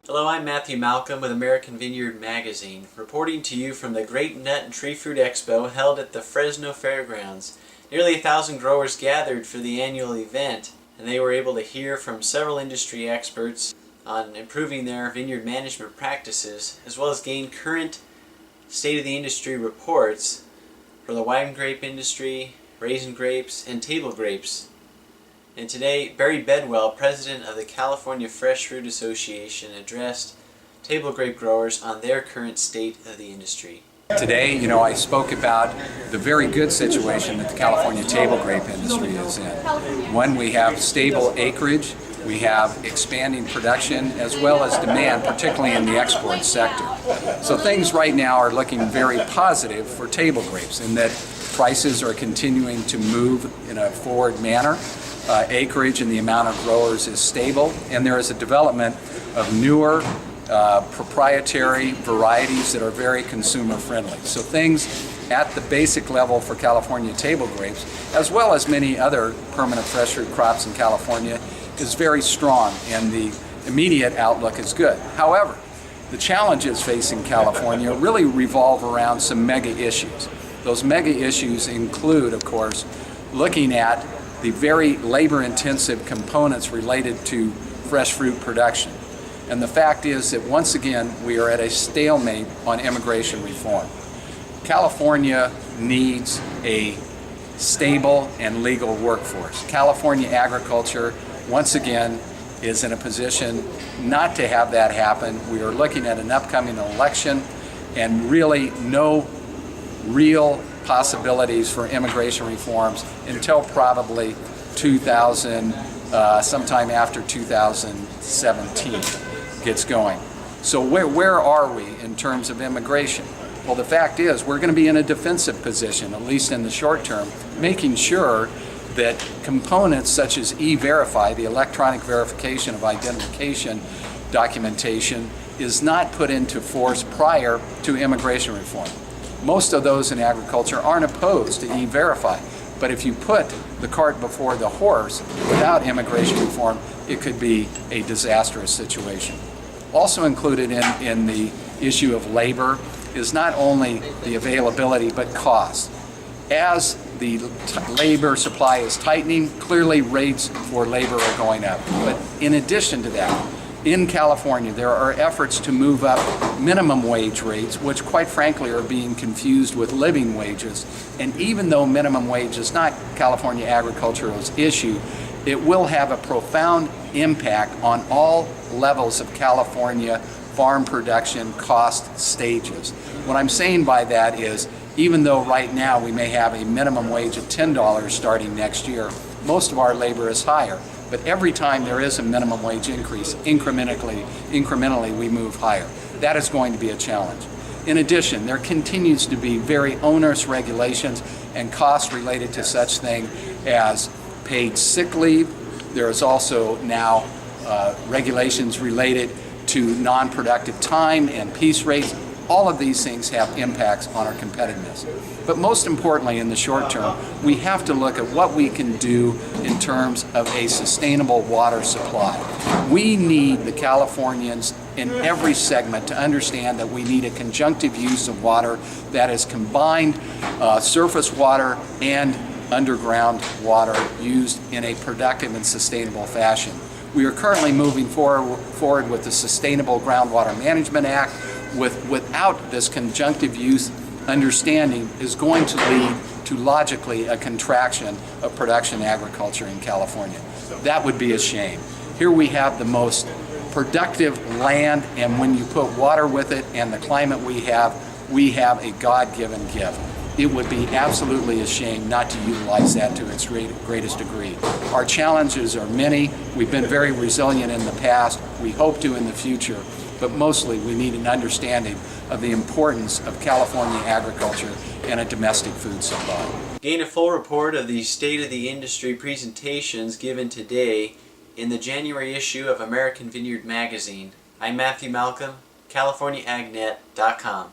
Hello, I'm Matthew Malcolm with American Vineyard Magazine, reporting to you from the Grape, Nut, and Tree Fruit Expo held at the Fresno Fairgrounds. Nearly 1,000 growers gathered for the annual event, and they were able to hear from several industry experts on improving their vineyard management practices, as well as gain current state-of-the-industry reports for the wine grape industry, raisin grapes, and table grapes. And today, Barry Bedwell, president of the California Fresh Fruit Association, addressed table grape growers on their current state of the industry. Today, I spoke about the very good situation that the California table grape industry is in. One, we have stable acreage, we have expanding production, as well as demand, particularly in the export sector. So things right now are looking very positive for table grapes in that prices are continuing to move in a forward manner. Acreage and the amount of growers is stable, and there is a development of newer proprietary varieties that are very consumer friendly. So things at the basic level for California table grapes, as well as many other permanent fresh fruit crops in California, is very strong, and the immediate outlook is good. However, the challenges facing California really revolve around some mega issues. Those mega issues include, of course, looking at the very labor-intensive components related to fresh fruit production. And the fact is that once again, we are at a stalemate on immigration reform. California needs a stable and legal workforce. California agriculture, once again, is in a position not to have that happen. We are looking at an upcoming election and really no real possibilities for immigration reforms until probably sometime after 2017 gets going. So where are we in terms of immigration? Well, the fact is we're going to be in a defensive position, at least in the short term, making sure that components such as E-Verify, the electronic verification of identification documentation, is not put into force prior to immigration reform. Most of those in agriculture aren't opposed to E-Verify, but if you put the cart before the horse without immigration reform, it could be a disastrous situation. Also included in the issue of labor is not only the availability but cost. As the labor supply is tightening, clearly rates for labor are going up. But in addition to that, in California, there are efforts to move up minimum wage rates, which quite frankly are being confused with living wages. And even though minimum wage is not California agriculture's issue, it will have a profound impact on all levels of California farm production cost stages. What I'm saying by that is, even though right now we may have a minimum wage of $10 starting next year, most of our labor is higher. But every time there is a minimum wage increase, incrementally we move higher. That is going to be a challenge. In addition, there continues to be very onerous regulations and costs related to such things as paid sick leave. There is also now regulations related to non-productive time and piece rates. All of these things have impacts on our competitiveness. But most importantly, in the short term, we have to look at what we can do in terms of a sustainable water supply. We need the Californians in every segment to understand that we need a conjunctive use of water that is combined surface water and underground water used in a productive and sustainable fashion. We are currently moving forward with the Sustainable Groundwater Management Act. Without this conjunctive use understanding is going to lead to logically a contraction of production agriculture in California. That would be a shame. Here we have the most productive land, and when you put water with it and the climate we have a God-given gift. It would be absolutely a shame not to utilize that to its greatest degree. Our challenges are many. We've been very resilient in the past. We hope to in the future. But mostly we need an understanding of the importance of California agriculture and a domestic food supply. Gain a full report of the State of the Industry presentations given today in the January issue of American Vineyard Magazine. I'm Matthew Malcolm, CaliforniaAgNet.com.